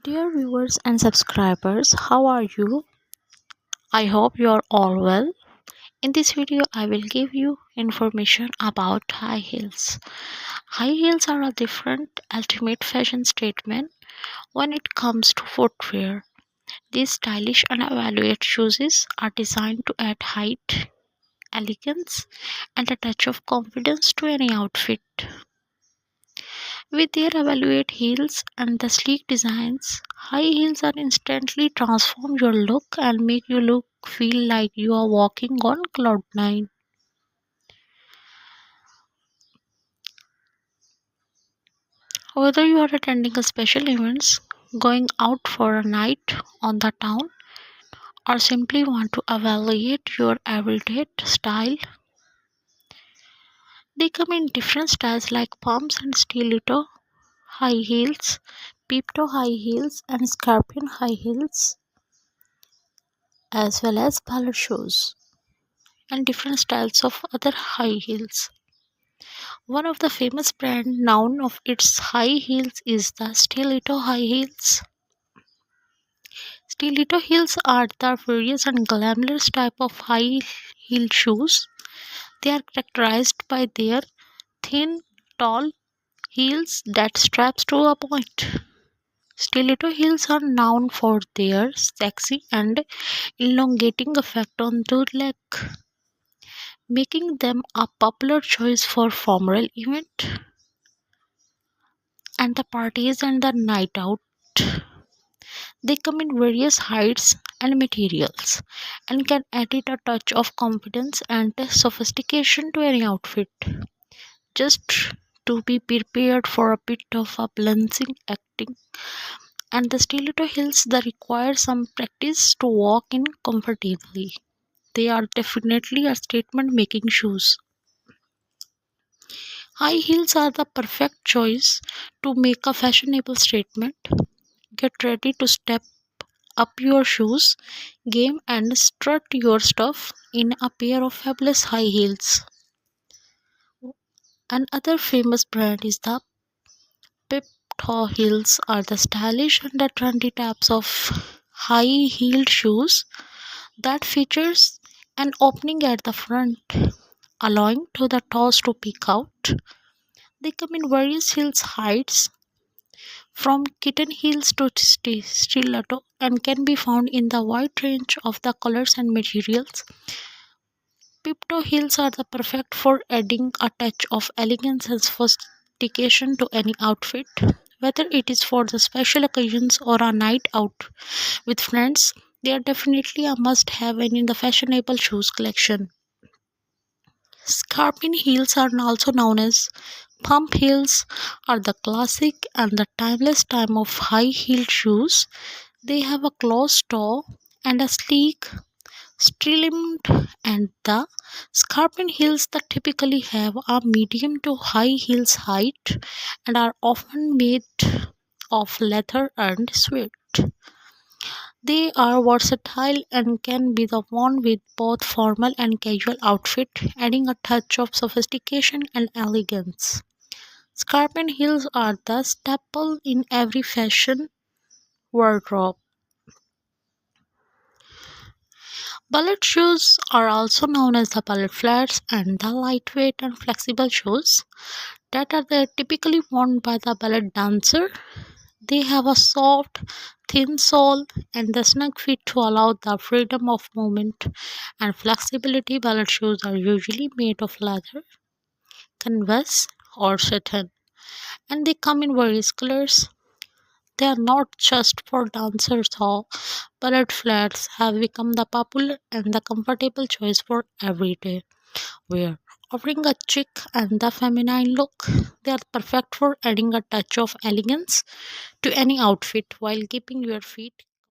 Dear viewers and subscribers, how are you? I hope you are all well. In this video, I will give you information about high heels. High heels are a different ultimate fashion statement when it comes to footwear. These stylish and evaluate shoes are designed to add height, elegance, and a touch of confidence to any outfit. With their evaluate heels and the sleek designs, high heels are instantly transform your look and make you look feel like you are walking on cloud nine. Whether you are attending a special events, going out for a night on the town, or simply want to evaluate your everyday style, they come in different styles like pumps and stiletto high heels, peep-toe high heels, and scorpion high heels, as well as ballet shoes and different styles of other high heels. One of the famous brand known of its high heels is the Stiletto high heels. Stiletto heels are the various and glamorous type of high heel shoes. They are characterized by their thin, tall heels that straps to a point. Stiletto heels are known for their sexy and elongating effect on the leg, making them a popular choice for formal event and the parties and the night out. They come in various heights and materials and can add it a touch of confidence and sophistication to any outfit. Just to be prepared for a bit of a balancing acting and the stiletto heels that require some practice to walk in comfortably. They are definitely a statement making shoes. High heels are the perfect choice to make a fashionable statement. Get ready to step up your shoes game and strut your stuff in a pair of fabulous high heels. Another famous brand is the Pip-Toe heels are the stylish and the trendy types of high-heeled shoes that features an opening at the front, allowing to the toes to peek out. They come in various heels heights, from kitten heels to stiletto, and can be found in the wide range of the colors and materials. Pip-toe heels are the perfect for adding a touch of elegance and sophistication to any outfit, whether it is for the special occasions or a night out with friends. They are definitely a must-have in the fashionable shoes collection. Scarpin heels are also known as pump heels are the classic and the timeless time of high-heeled shoes. They have a closed toe and a sleek trimmed and the scarpin heels that typically have a medium to high heels height and are often made of leather and suede. They are versatile and can be the worn with both formal and casual outfit, adding a touch of sophistication and elegance. Scarpin heels are the staple in every fashion wardrobe. Ballet shoes are also known as the ballet flats and the lightweight and flexible shoes that are typically worn by the ballet dancer. They have a soft, thin sole and the snug fit to allow the freedom of movement and flexibility. Ballet shoes are usually made of leather, canvas, or satin, and they come in various colors. They are not just for dancers, though. Ballet flats have become the popular and the comfortable choice for everyday wear. Offering a chic and the feminine look, they are perfect for adding a touch of elegance to any outfit while keeping your feet